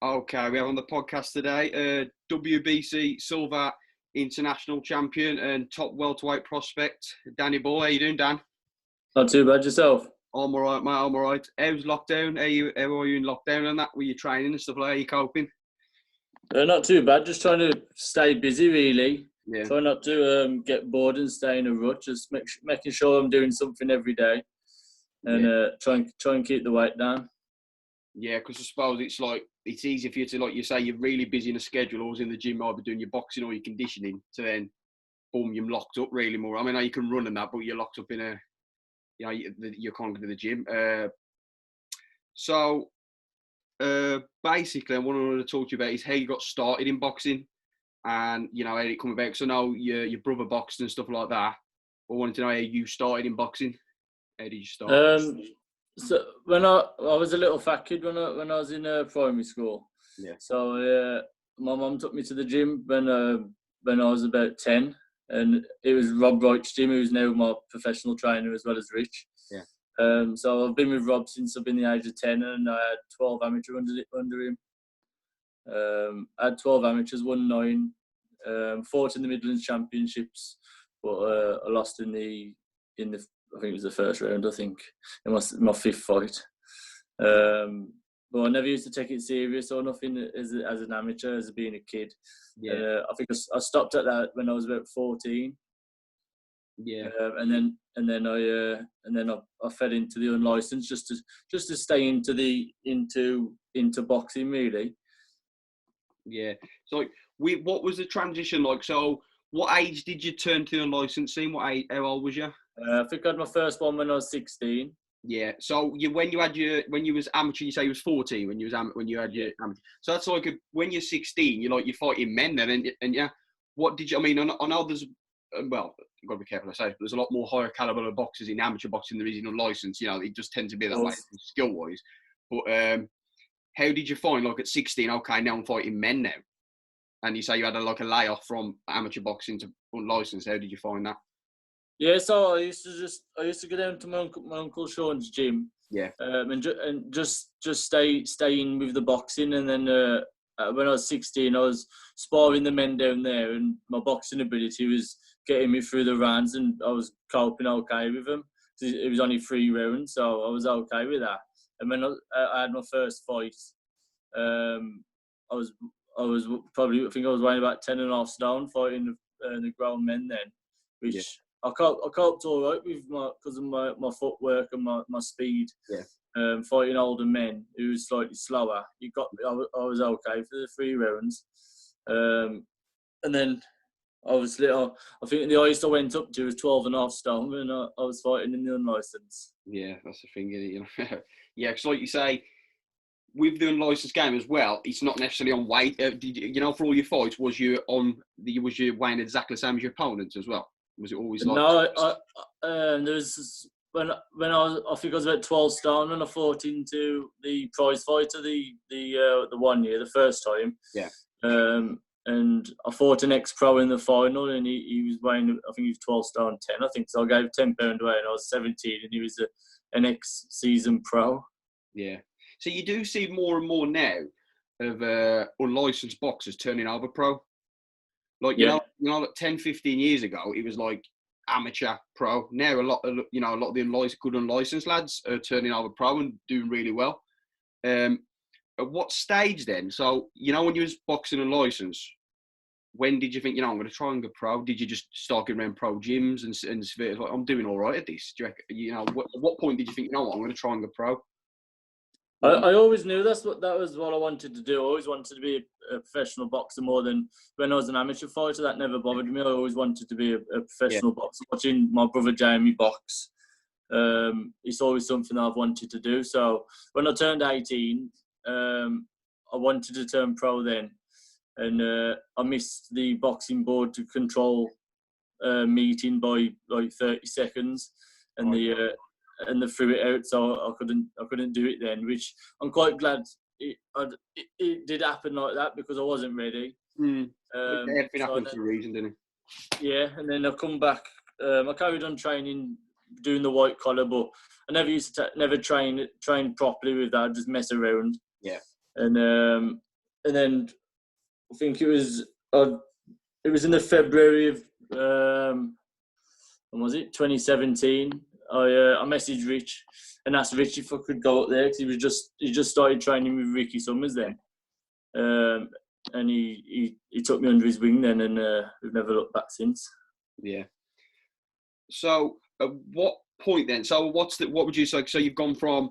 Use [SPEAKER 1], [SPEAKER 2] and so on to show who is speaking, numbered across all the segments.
[SPEAKER 1] Okay, we have on the podcast today WBC Silver International Champion and top welterweight prospect, Danny Ball. How you doing, Dan?
[SPEAKER 2] Not too bad yourself.
[SPEAKER 1] I'm all right, mate. I'm all right. How's lockdown? How are you in lockdown and that? Were you training and stuff like that? Are you coping?
[SPEAKER 2] Not too bad. Just trying to stay busy, really.
[SPEAKER 1] Yeah.
[SPEAKER 2] Try not to get bored and stay in a rut. Just making sure I'm doing something every day, and try and keep the weight down.
[SPEAKER 1] Yeah, because I suppose it's easy for you to, like you say, you're really busy in a schedule, always in the gym, either doing your boxing or your conditioning, to then, boom, you're locked up really more. I mean, you can run and that, but you're locked up in you can't go to the gym. Basically, what I wanted to talk to you about is how you got started in boxing and, how it come about. Because I know your brother boxed and stuff like that. I wanted to know how you started in boxing. How did you start?
[SPEAKER 2] So when I was a little fat kid when I was in primary school.
[SPEAKER 1] Yeah.
[SPEAKER 2] So my mum took me to the gym when I was about 10, and it was Rob Wright's gym, who's now my professional trainer as well as Rich.
[SPEAKER 1] Yeah.
[SPEAKER 2] So I've been with Rob since I've been the age of 10, and I had 12 amateur under him. I had 12 amateurs, won 9, fought in the Midlands Championships, but I lost in the I think it was the first round. I think it was my 5th fight. But I never used to take it serious or nothing as an amateur, as being a kid.
[SPEAKER 1] Yeah.
[SPEAKER 2] I think I stopped at that when I was about 14.
[SPEAKER 1] Yeah.
[SPEAKER 2] And then I fed into the unlicensed just to stay into boxing, really.
[SPEAKER 1] Yeah. So what was the transition like? So what age did you turn to the unlicensed scene? How old was you?
[SPEAKER 2] I think I had my first one when I was 16.
[SPEAKER 1] Yeah. So when you was amateur, you say you was 14 when you had your amateur. So that's like when you're 16, you're fighting men then, and yeah. What did you? I mean, I know there's well, you've got to be careful I say, but there's a lot more higher caliber of boxers in amateur boxing than there is in unlicensed. It just tends to be that way, skill wise. But how did you find, like, at 16? Okay, now I'm fighting men now, and you say you had a layoff from amateur boxing to unlicensed. How did you find that?
[SPEAKER 2] Yeah, so I used to go down to my uncle Sean's gym.
[SPEAKER 1] Yeah.
[SPEAKER 2] And just stay in with the boxing, and then when I was 16, I was sparring the men down there, and my boxing ability was getting me through the rounds, and I was coping okay with them. It was only 3 rounds, so I was okay with that. And when I had my first fight, I was probably, I think I was weighing about 10.5 stone, fighting the grown men then, which. Yeah. I coped all right with because of my footwork and my speed.
[SPEAKER 1] Yeah.
[SPEAKER 2] Fighting older men who was slightly slower. I was okay for the 3 rounds. And then obviously I think the highest I went up to was 12.5 stone, and I was fighting in the unlicensed.
[SPEAKER 1] Yeah, that's the thing, isn't it? Yeah, because like you say, with the unlicensed game as well, it's not necessarily on weight. Did you, for all your fights, was you weighing exactly the same as your opponents as well? Was it always like?
[SPEAKER 2] No, there was when I think I was about 12 stone when I fought into the prize fighter the 1 year, the first time.
[SPEAKER 1] Yeah.
[SPEAKER 2] And I fought an ex-pro in the final, and he was weighing, I think he was 12 stone 10. I think so. I gave £10 away, and I was 17, and he was an ex-season pro.
[SPEAKER 1] Yeah. So you do see more and more now of unlicensed boxers turning over pro. Like, you know, like 10, 15 years ago, it was like amateur pro. Now a lot of the good unlicensed lads are turning over pro and doing really well. At what stage then? So, when you was boxing unlicensed, when did you think, I'm going to try and go pro? Did you just start getting around pro gyms and like, I'm doing all right at this? Do you reckon, at what point did you think, I'm going to try and go pro?
[SPEAKER 2] I always knew that was what I wanted to do. I always wanted to be a professional boxer more than when I was an amateur fighter. That never bothered me. I always wanted to be a professional boxer. Watching my brother Jamie box, it's always something I've wanted to do. So when I turned 18, I wanted to turn pro then. And I missed the boxing board to control meeting by like 30 seconds. And and they threw it out, so I couldn't do it then, which I'm quite glad it did happen like that, because I wasn't ready.
[SPEAKER 1] Everything happened for a reason, didn't it?
[SPEAKER 2] Yeah, and then I come back. I carried on training, doing the white collar, but I never used to never train properly with that. I'd just mess around.
[SPEAKER 1] Yeah.
[SPEAKER 2] And then I think it was in the February of when was it, 2017. I messaged Rich and asked Rich if I could go up there because he just started training with Ricky Summers then, and he took me under his wing then, and we've never looked back since.
[SPEAKER 1] Yeah. So at what point then? So what would you say? So you've gone from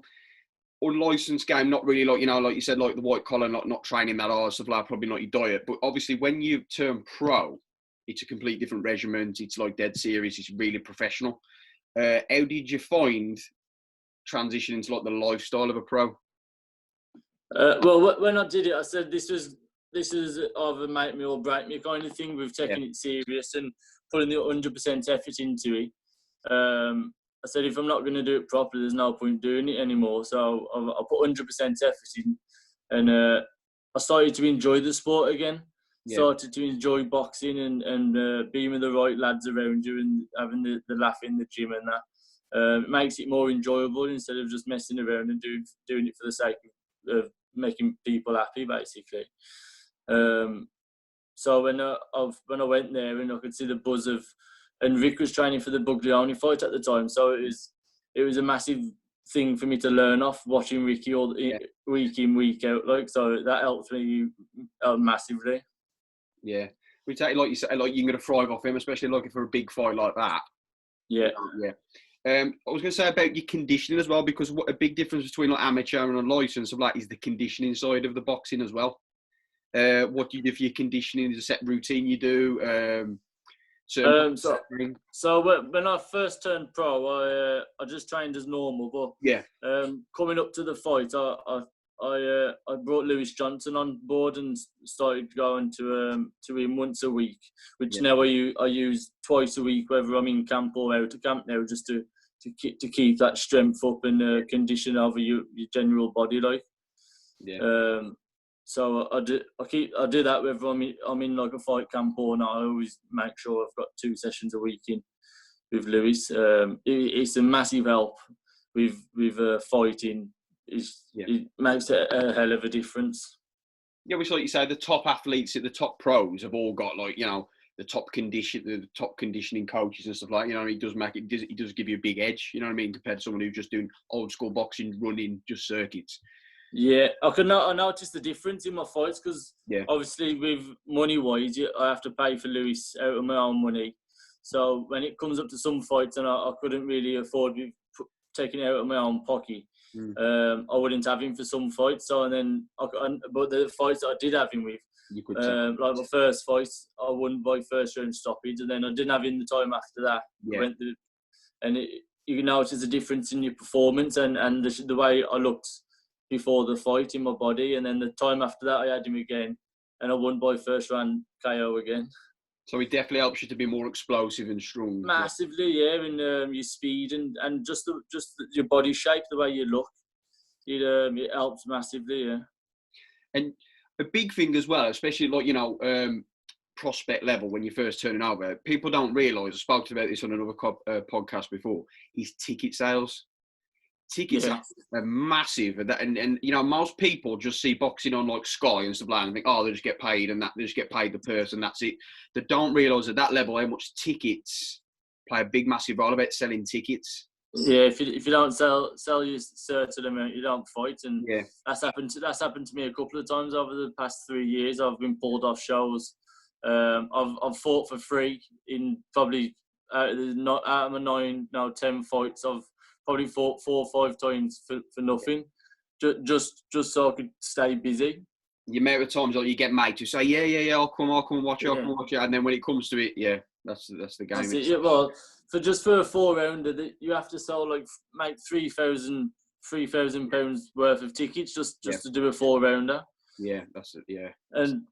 [SPEAKER 1] unlicensed game, not really like, like you said, like the white collar, not training that hard, stuff like that, probably not your diet. But obviously when you turn pro, it's a complete different regimen. It's like dead serious. It's really professional. How did you find transitioning to like the lifestyle of a pro?
[SPEAKER 2] Well, when I did it, I said this is either make me or break me kind of thing. We've taken it serious and putting the 100% effort into it. I said if I'm not going to do it properly, there's no point doing it anymore. So I put 100% effort in, and I started to enjoy the sport again. Yeah. Started to enjoy boxing and being with the right lads around you and having the laugh in the gym and that. It makes it more enjoyable instead of just messing around and doing it for the sake of making people happy, basically. So when I went there and I could see the buzz of, and Rick was training for the Buglioni fight at the time, so it was a massive thing for me to learn off watching Ricky all week in, week out, like, so that helped me massively.
[SPEAKER 1] Yeah, we take, like you said, like you're gonna thrive off him, especially looking for a big fight like that.
[SPEAKER 2] Yeah.
[SPEAKER 1] I was going to say about your conditioning as well, because what a big difference between like amateur and unlicensed of that is the conditioning side of the boxing as well. What do you do for your conditioning? Is a set routine you do?
[SPEAKER 2] So when I first turned pro, I just trained as normal. But coming up to the fight, I brought Lewis Johnson on board and started going to him once a week, which now I use twice a week, whether I'm in camp or out of camp now, just to keep that strength up and condition over your general body, like. Yeah. So I do that whether I'm in like a fight camp or not. I always make sure I've got 2 sessions a week in with Lewis. It's a massive help with fighting. It makes a hell of a difference.
[SPEAKER 1] Yeah, which, like you say, the top athletes, the top pros have all got like, the top conditioning coaches and stuff like that. He does give you a big edge, you know what I mean, compared to someone who's just doing old school boxing, running just circuits.
[SPEAKER 2] Yeah, I noticed the difference in my fights because obviously with money-wise, I have to pay for Lewis out of my own money. So when it comes up to some fights and I couldn't really afford taking it out of my own pocket, I wouldn't have him for some fights. So but the fights that I did have him with, like my first fight, I won by first round stoppage, and then I didn't have him the time after that. Yeah. You can notice the difference in your performance and the way I looked before the fight in my body, and then the time after that I had him again and I won by first round KO again.
[SPEAKER 1] So it definitely helps you to be more explosive and strong.
[SPEAKER 2] Massively, yeah, and your speed and just your body shape, the way you look, it helps massively, yeah. And
[SPEAKER 1] a big thing as well, especially like prospect level when you're first turning over, people don't realise. I spoke about this on another podcast before. Is ticket sales. Tickets are massive, and most people just see boxing on like Sky and stuff like that and think, oh, they just get paid and they just get paid the purse and that's it. They don't realise at that level how much tickets play a big, massive role about selling tickets.
[SPEAKER 2] Yeah, if you don't sell your certain amount, you don't fight, and that's happened to me a couple of times over the past 3 years. I've been pulled off shows. I've fought for free in probably out of my 10 fights. I've probably fought 4 or 5 times for nothing, just so I could stay busy.
[SPEAKER 1] You may have times like you get mates who say, yeah, I'll come and watch it, and then when it comes to it, that's the game.
[SPEAKER 2] That's it. Yeah, well, for a 4-rounder, you have to sell make £3,000 worth of tickets just to do a 4-rounder.
[SPEAKER 1] Yeah, that's it. Yeah,
[SPEAKER 2] and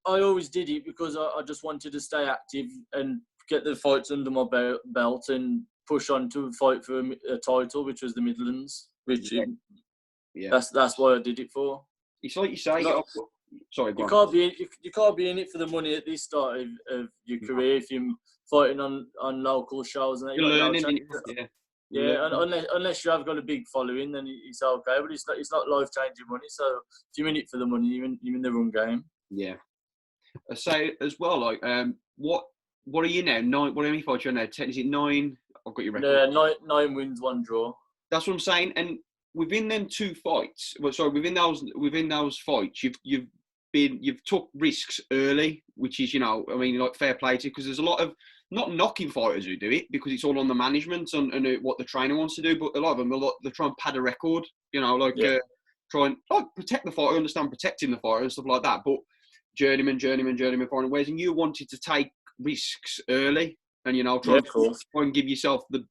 [SPEAKER 2] I always did it because I just wanted to stay active and get the fights under my belt and push on to fight for a title, which was the Midlands. That's what I did it for.
[SPEAKER 1] It's like you say. Sorry,
[SPEAKER 2] you can't be in it for the money at this start of your career if you're fighting on local shows and
[SPEAKER 1] you're learning.
[SPEAKER 2] Yeah, unless you have got a big following, then it's okay. But it's not life changing money. So if you're in it for the money, you're in the wrong game.
[SPEAKER 1] Yeah. I say as well, like, what are you now? 9. What, how many fights are you now? 10? Is it 9? I've got your record.
[SPEAKER 2] Yeah, 9 wins, 1 draw.
[SPEAKER 1] That's what I'm saying. And within them 2 fights, within those fights, you've took risks early, which is, I mean, like, fair play to you, because there's a lot of, not knocking fighters who do it, because it's all on the management and what the trainer wants to do, but a lot of them, they try and pad a record, try and protect the fighter, understand protecting the fighter and stuff like that, but journeyman fighting, whereas you wanted to take risks early and, try and give yourself the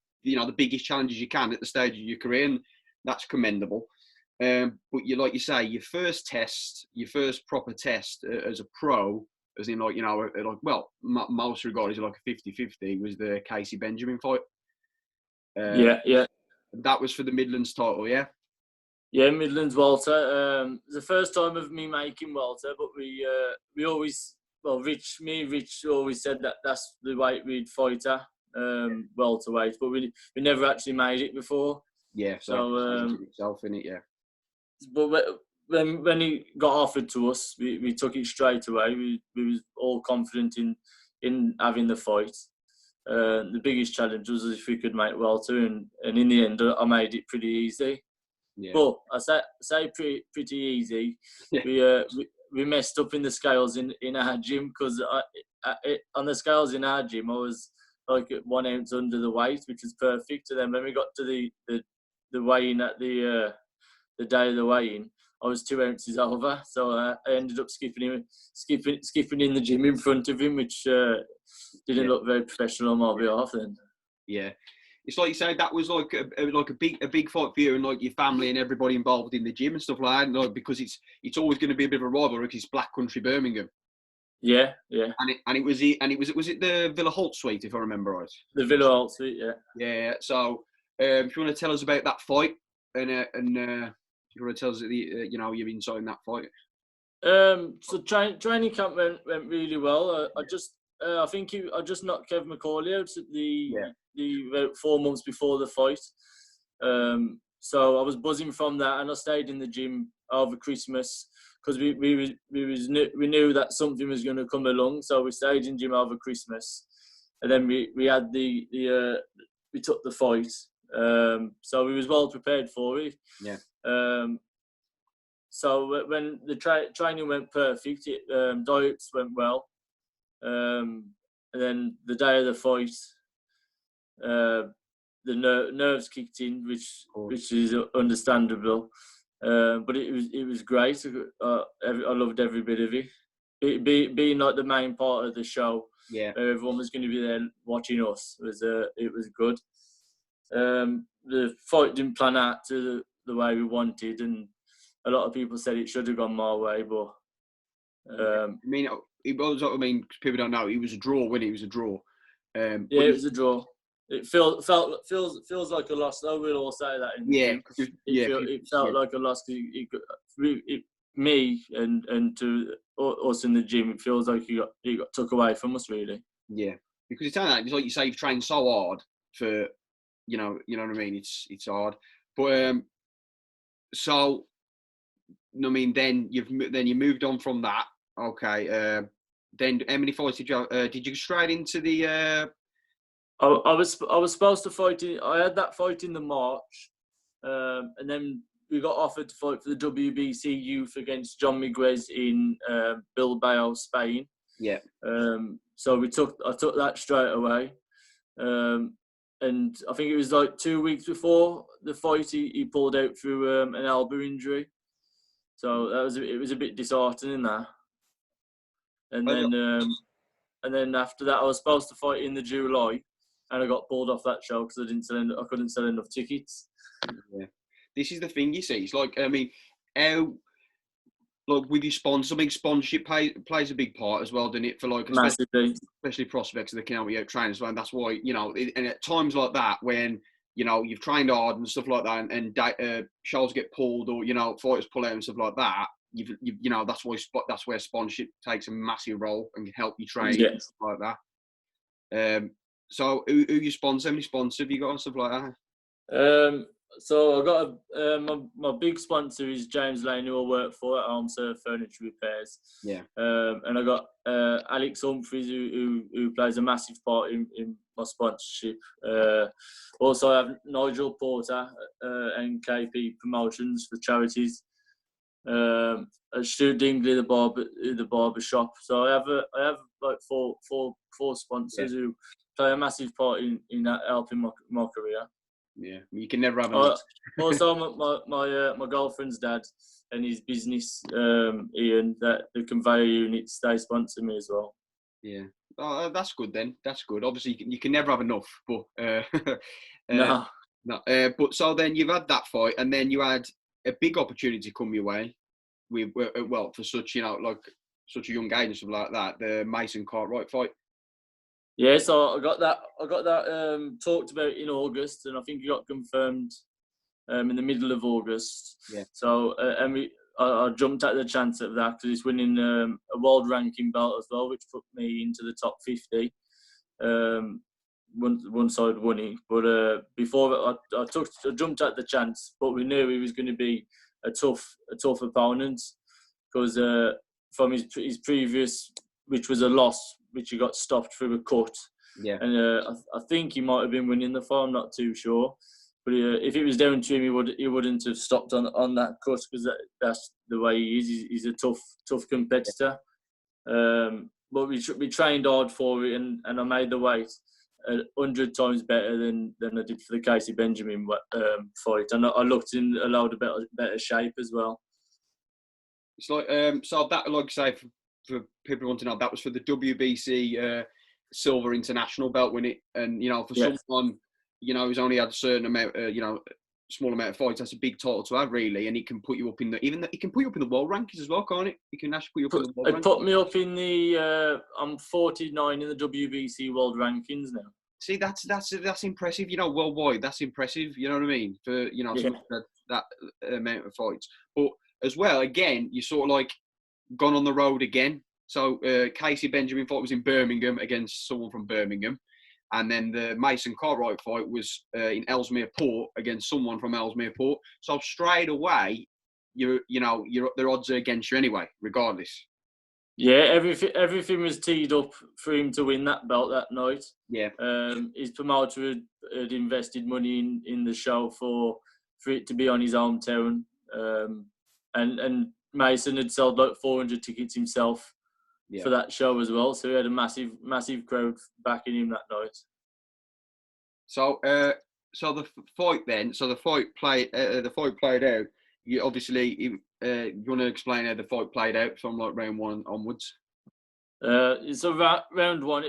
[SPEAKER 1] biggest challenges you can at the stage of your career, and that's commendable. But like you say, your first proper test as a pro, as in, most regarded as like a 50-50, was the Casey Benjamin fight.
[SPEAKER 2] Yeah.
[SPEAKER 1] That was for the Midlands title, yeah?
[SPEAKER 2] Yeah, Midlands welter. It was the first time of me making welter, but we always, Rich always said that that's the weight we'd fight at, welterweight, but we never actually made it before.
[SPEAKER 1] Yeah, so itself in it, yeah.
[SPEAKER 2] But when he got offered to us, we took it straight away. We was all confident in having the fight. The biggest challenge was if we could make welter, and in the end, I made it pretty easy. Yeah. But I say pretty easy. Yeah. We messed up in the scales in our gym, because on the scales in our gym, I was like 1 ounce under the weight, which was perfect. And then when we got to the weigh-in at the day of the weigh-in, I was 2 ounces over. So I ended up skipping in the gym in front of him, which didn't look very professional on my behalf then. Yeah.
[SPEAKER 1] It's like you say, that was like a big fight for you and like your family and everybody involved in the gym and stuff like that, because it's always going to be a bit of a rivalry, because it's Black Country, Birmingham.
[SPEAKER 2] Yeah.
[SPEAKER 1] And it was the Villa Holt suite, if I remember right?
[SPEAKER 2] The Villa Holt suite, yeah.
[SPEAKER 1] Yeah. So if you want to tell us about that fight, and you want to tell us your insight in that fight.
[SPEAKER 2] So training camp went really well. I think I just knocked Kev McCauley out at about 4 months before the fight. So I was buzzing from that, and I stayed in the gym over Christmas, because we knew that something was going to come along. So we stayed in gym over Christmas, and then we had we took the fight. So we was well prepared for it.
[SPEAKER 1] Yeah.
[SPEAKER 2] So when the training went perfect, diets went well. And then the day of the fight, the nerves kicked in, which is understandable. But it was great. I loved every bit of it. Being like the main part of the show.
[SPEAKER 1] Yeah.
[SPEAKER 2] Everyone was going to be there watching us. It was good. The fight didn't plan out to the way we wanted, and a lot of people said it should have gone my way, but
[SPEAKER 1] people don't know, it was a draw when it was a draw.
[SPEAKER 2] It was a draw. It feels like a loss, though. We'll all say that. It felt like a loss, because me and to us in the gym, it feels like it got took away from us, really.
[SPEAKER 1] Yeah, because it's like you say, you've trained so hard for, you know what I mean. It's hard, but so I mean, then you moved on from that. Okay. Then how many fights did you? Did you go straight into the?
[SPEAKER 2] I was supposed to fight. I had that fight in the March, and then we got offered to fight for the WBC Youth against John Miguez in Bilbao, Spain.
[SPEAKER 1] Yeah.
[SPEAKER 2] So I took that straight away, and I think it was like 2 weeks before the fight, he pulled out through an elbow injury. So it was a bit disheartening that. And then after that, I was supposed to fight in the July, and I got pulled off that show because I couldn't sell enough tickets.
[SPEAKER 1] Yeah, this is the thing, you see. It's like, I mean, how, like, with your sponsor, I mean, sponsorship plays a big part as well, doesn't it? For like, especially prospects that can help you out train as well. And that's why, and at times like that, when you've trained hard and stuff like that, and shows get pulled, or fighters pull out and stuff like that. That's where sponsorship takes a massive role and can help you train and stuff like that. So who you sponsor? How many sponsors have you got and stuff like that?
[SPEAKER 2] So I got my big sponsor is James Lane, who I work for at Home Surf Furniture Repairs.
[SPEAKER 1] Yeah.
[SPEAKER 2] And I got Alex Humphries, who plays a massive part in my sponsorship. Also, I have Nigel Porter and KP Promotions for charities. Stu Dingley, the barber shop. So I have like four sponsors who play a massive part in that helping my career.
[SPEAKER 1] Yeah, you can never have enough.
[SPEAKER 2] Also, my girlfriend's dad and his business, Ian, that the conveyor units, they sponsor me as well.
[SPEAKER 1] Yeah, oh, that's good then. That's good. Obviously, you can never have enough, but
[SPEAKER 2] No.
[SPEAKER 1] But so then you've had that fight, and then you had a big opportunity come your way. Well, for such like such a young age and stuff like that, the Mason Cartwright fight.
[SPEAKER 2] Yeah, so I got that talked about in August, and I think it got confirmed in the middle of August.
[SPEAKER 1] Yeah.
[SPEAKER 2] So I jumped at the chance of that because it's winning a world ranking belt as well, which put me into the top 50. One side won it, but before I jumped at the chance, but we knew he was going to be a tough opponent because from his previous, which was a loss, which he got stopped through a cut.
[SPEAKER 1] Yeah.
[SPEAKER 2] And I think he might have been winning the fight. I'm not too sure. But if it was down to him, he wouldn't have stopped on that cut because that's the way he is. He's a tough competitor. But we trained hard for it, and I made the weight 100 times better than I did for the Casey Benjamin fight. And I looked in a load of better shape as well.
[SPEAKER 1] It's like so that, like I say, for people who want to know, that was for the WBC Silver International belt, wasn't it? And for someone who's only had a certain amount, small amount of fights, that's a big title to have, really. And it can put you up in it can put you up in the world rankings as well, can't it? It can actually put you up in the world rankings.
[SPEAKER 2] It put me up in the I'm 49 in the WBC world rankings now.
[SPEAKER 1] See, that's impressive. Worldwide, that's impressive. You know what I mean? For that amount of fights, but as well, again, you sort of like gone on the road again. So Casey Benjamin fight was in Birmingham against someone from Birmingham, and then the Mason Cartwright fight was in Ellesmere Port against someone from Ellesmere Port. So straight away, the odds are against you anyway, regardless. Yeah,
[SPEAKER 2] everything was teed up for him to win that belt that night.
[SPEAKER 1] Yeah.
[SPEAKER 2] His promoter had invested money in the show for it to be on his hometown. And Mason had sold like 400 tickets himself for that show as well. So he had a massive crowd backing him that night.
[SPEAKER 1] So the fight then. So the fight played out. You obviously you want to explain how the fight played out from like round one onwards.
[SPEAKER 2] So round one,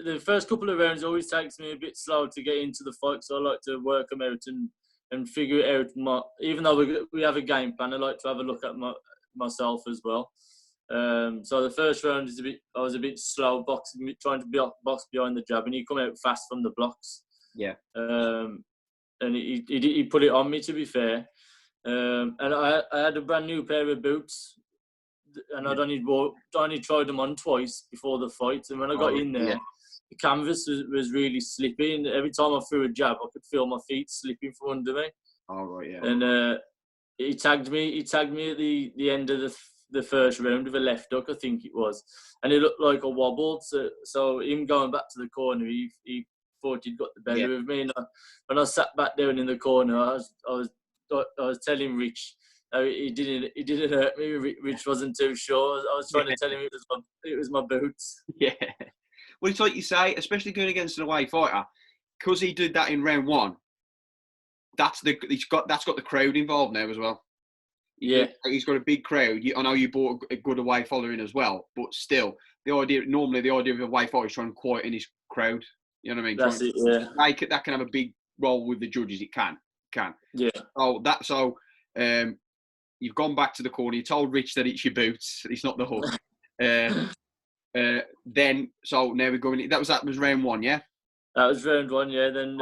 [SPEAKER 2] the first couple of rounds always takes me a bit slow to get into the fight. So I like to work them out and figure it out. Even though we have a game plan, I like to have a look at myself as well. So the first round I was a bit slow boxing, trying to box behind the jab, and he come out fast from the blocks.
[SPEAKER 1] Yeah.
[SPEAKER 2] And he put it on me, to be fair. And I had a brand new pair of boots, and I'd only tried them on twice before the fight. And when I got in there, the canvas was really slippy, and every time I threw a jab, I could feel my feet slipping from under me.
[SPEAKER 1] Oh, right, yeah.
[SPEAKER 2] And he tagged me at the end of the first round with a left hook, I think it was, and it looked like I wobbled. So him going back to the corner, he thought he'd got the better of me. And when I sat back down in the corner, I was telling Rich. He didn't hurt me. Rich wasn't too sure. I was trying to tell him it was my boots.
[SPEAKER 1] Yeah. Well, it's like you say, especially going against an away fighter, because he did that in round one. That's got the crowd involved now as well. He's got a big crowd. I know you bought a good away following as well, but still, the idea of an away fighter is trying to quieten his crowd. You know what I mean?
[SPEAKER 2] That's it. Yeah.
[SPEAKER 1] That can have a big role with the judges. It can.
[SPEAKER 2] Yeah.
[SPEAKER 1] You've gone back to the corner. You told Rich that it's your boots. It's not the hook. Then now we're going. That was round one, yeah.
[SPEAKER 2] That was round one, yeah. Then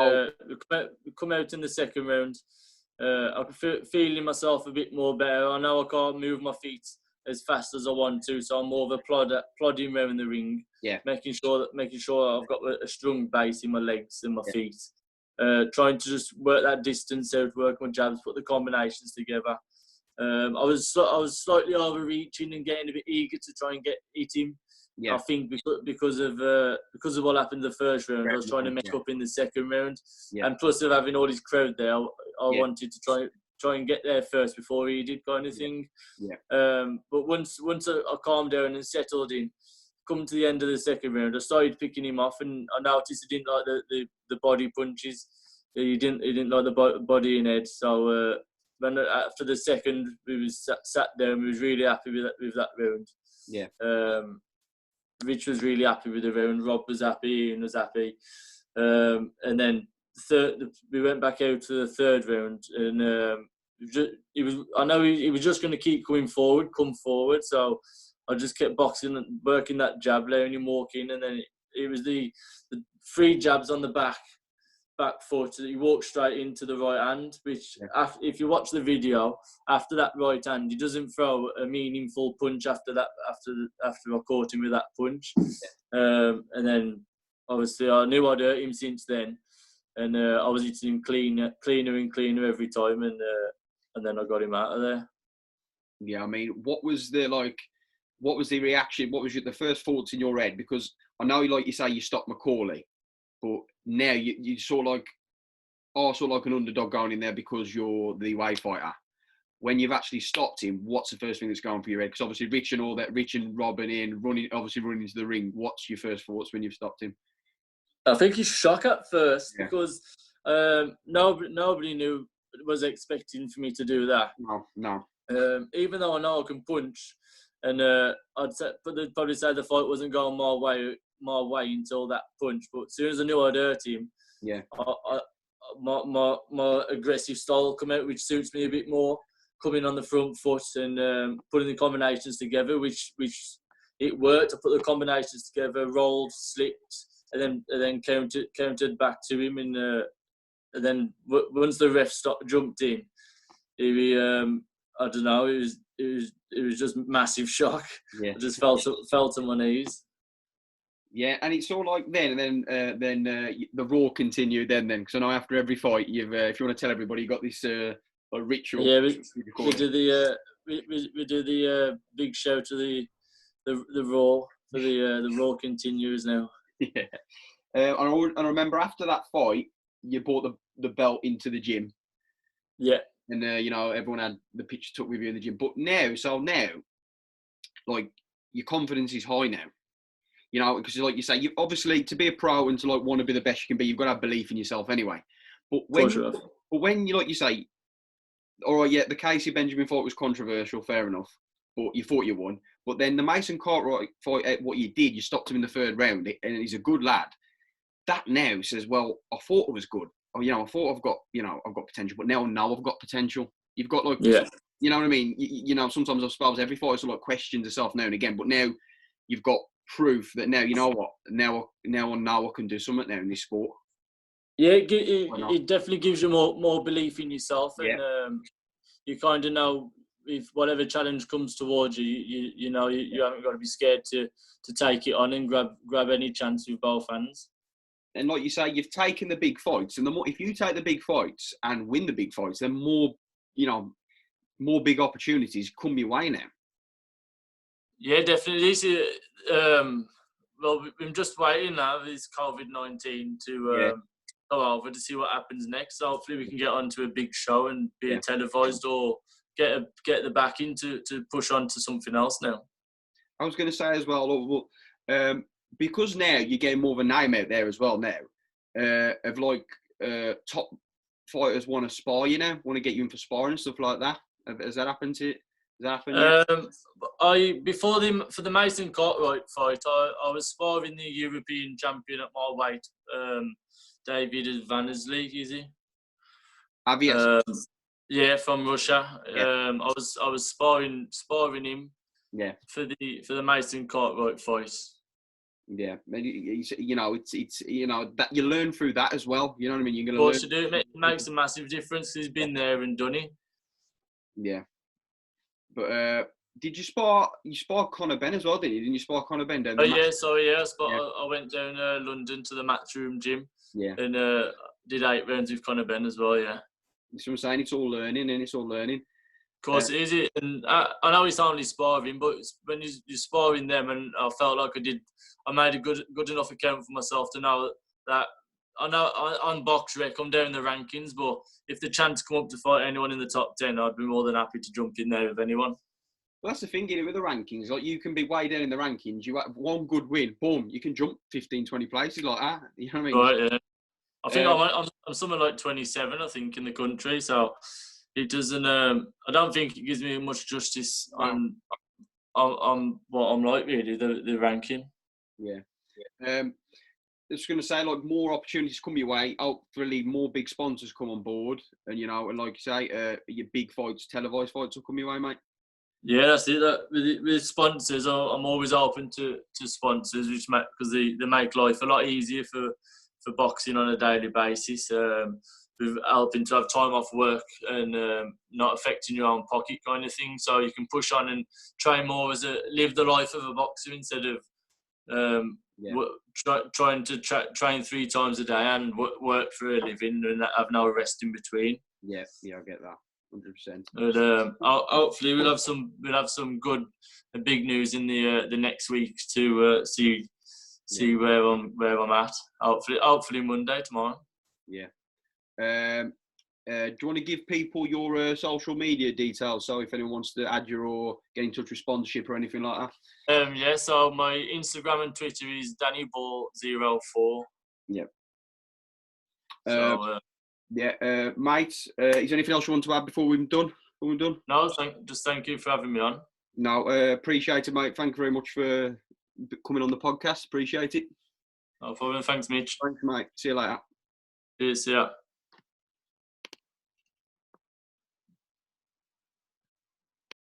[SPEAKER 2] we come out in the second round. I could feeling myself a bit more better. I know I can't move my feet as fast as I want to, so I'm more of a plodding around the ring.
[SPEAKER 1] Yeah.
[SPEAKER 2] Making sure I've got a strong base in my legs and my feet. trying to just work that distance out, work my jabs, put the combinations together. I was slightly overreaching and getting a bit eager to try and hit him.
[SPEAKER 1] Yeah.
[SPEAKER 2] I think because of what happened in the first round, I was trying to make up in the second round, and plus of having all his crowd there, I wanted to try and get there first before he did, kind of thing.
[SPEAKER 1] Yeah.
[SPEAKER 2] But once I calmed down and settled in, come to the end of the second round, I started picking him off, and I noticed he didn't like the body punches. He didn't like the body and head. So then after the second, we was sat down. We was really happy with that round.
[SPEAKER 1] Yeah.
[SPEAKER 2] Rich was really happy with the round. Rob was happy. Ian was happy. And then we went back out to the third round, and I know he was just going to keep come forward. So I just kept boxing and working that jab, letting him walk in, and then it was the 3 jabs on the back foot. He walked straight into the right hand, which if you watch the video, after that right hand, he doesn't throw a meaningful punch after that. After I caught him with that punch, and then obviously I knew I'd hurt him since then, and I was hitting him cleaner and cleaner every time, and then I got him out of there.
[SPEAKER 1] Yeah, I mean, what was the reaction? What was the first thoughts in your head? Because I know, like you say, you stopped Macaulay, but now you sort of like an underdog going in there because you're the away fighter. When you've actually stopped him, what's the first thing that's going through your head? Because obviously Rich and Rob and Ian running into the ring. What's your first thoughts when you've stopped him?
[SPEAKER 2] I think he's shocked at first because nobody was expecting for me to do that.
[SPEAKER 1] No.
[SPEAKER 2] Even though I know I can punch, and they'd probably say the fight wasn't going my way until that punch. But as soon as I knew I'd hurt him, my aggressive style come out, which suits me a bit more, coming on the front foot and putting the combinations together, which it worked. I put the combinations together, rolled, slipped, and then countered back to him, and then once the ref jumped in, I don't know, it was just massive shock. Yeah. I just felt on my knees.
[SPEAKER 1] Yeah, and it's all like then, and then the Raw continued then, because I know after every fight, you've if you want to tell everybody, you got this ritual.
[SPEAKER 2] Yeah, we do the big show to the Raw for the Raw continues now.
[SPEAKER 1] Yeah, and I remember after that fight, you brought the belt into the gym.
[SPEAKER 2] Yeah.
[SPEAKER 1] And everyone had the picture took with you in the gym. But now, like, your confidence is high now. Because like you say, you obviously, to be a pro and to like want to be the best you can be, you've got to have belief in yourself anyway. But when you, like you say, all right, yeah, the Casey Benjamin fight was controversial, fair enough. But you thought you won. But then the Mason Cartwright fight, what you did, you stopped him in the third round, and he's a good lad. That now says, well, I thought it was good. I thought I've got potential, but now I know I've got potential. You've got like, you know what I mean? Sometimes I suppose every fighter sort of like questions herself now and again, but now you've got proof that now, you know what, now I know I can do something now in this sport.
[SPEAKER 2] Yeah, it definitely gives you more belief in yourself, and you kind of know if whatever challenge comes towards you, you haven't got to be scared to take it on and grab any chance with both hands.
[SPEAKER 1] And like you say, you've taken the big fights, and if you take the big fights and win the big fights, then more big opportunities come your way now. Yeah,
[SPEAKER 2] definitely. Well, we're just waiting now, this COVID-19 to go over to see what happens next. So hopefully we can get onto a big show and be televised, or get the backing to push on to something else now.
[SPEAKER 1] I was going to say as well, because now you're getting more of a name out there as well now, of like top fighters want to spar you now, want to get you in for sparring and stuff like that. Has that happened to you? Has that happened yet?
[SPEAKER 2] For the Mason Cartwright fight, I was sparring the European champion at my weight, David Vannesley, is he?
[SPEAKER 1] Have you?
[SPEAKER 2] Yeah, from Russia.
[SPEAKER 1] Yeah.
[SPEAKER 2] I was sparring him.
[SPEAKER 1] Yeah.
[SPEAKER 2] For the Mason Cartwright fight.
[SPEAKER 1] Yeah, it's that you learn through that as well. You know what I mean? You're
[SPEAKER 2] going to learn. It makes a massive difference. He's been there and done it.
[SPEAKER 1] Yeah, but did you spar? You sparred Conor Benn as well, didn't you? Didn't you spar Conor Benn down?
[SPEAKER 2] I went down London to the Matchroom gym.
[SPEAKER 1] Yeah.
[SPEAKER 2] And did 8 rounds with Conor Ben as well. Yeah.
[SPEAKER 1] That's what I'm saying. It's all learning, and it's all learning.
[SPEAKER 2] Of course, it is. And I know it's only sparring, but when you're sparring them, and I felt like I made a good enough account for myself to know that I know on Box Rec I'm down in the rankings, but if the chance come up to fight anyone in the top 10, I'd be more than happy to jump in there with anyone.
[SPEAKER 1] Well, that's the thing, with the rankings. Like, you can be way down in the rankings. You have one good win, boom, you can jump 15, 20 places like that. You know what I mean?
[SPEAKER 2] Right, yeah. I think I'm something like 27, I think, in the country. So it doesn't. I don't think it gives me much justice on what I'm like, really, the ranking.
[SPEAKER 1] Yeah. Just going to say, like, more opportunities come your way. Hopefully, more big sponsors come on board, and and like you say, your big fights, televised fights will come your way, mate.
[SPEAKER 2] Yeah, that's it. With sponsors, I'm always open to sponsors, because they make life a lot easier for boxing on a daily basis. With helping to have time off work and not affecting your own pocket, kind of thing. So you can push on and train more live the life of a boxer instead of trying to train 3 times a day and work for a living and have no rest in between.
[SPEAKER 1] Yeah, I get that. 100%.
[SPEAKER 2] But hopefully we'll have some good and big news in the next week to see where I'm at. Hopefully Monday tomorrow.
[SPEAKER 1] Yeah. Do you want to give people your social media details? So if anyone wants to add you or get in touch with sponsorship or anything like that.
[SPEAKER 2] Yeah. So my Instagram and Twitter is DannyBall04.
[SPEAKER 1] Yep.
[SPEAKER 2] Mate.
[SPEAKER 1] Is there anything else you want to add before we're done?
[SPEAKER 2] No, thank you for having me on.
[SPEAKER 1] No, appreciate it, mate. Thank you very much for coming on the podcast. Appreciate it.
[SPEAKER 2] No problem. Thanks, Mitch.
[SPEAKER 1] Thanks, mate. See you later.
[SPEAKER 2] See ya.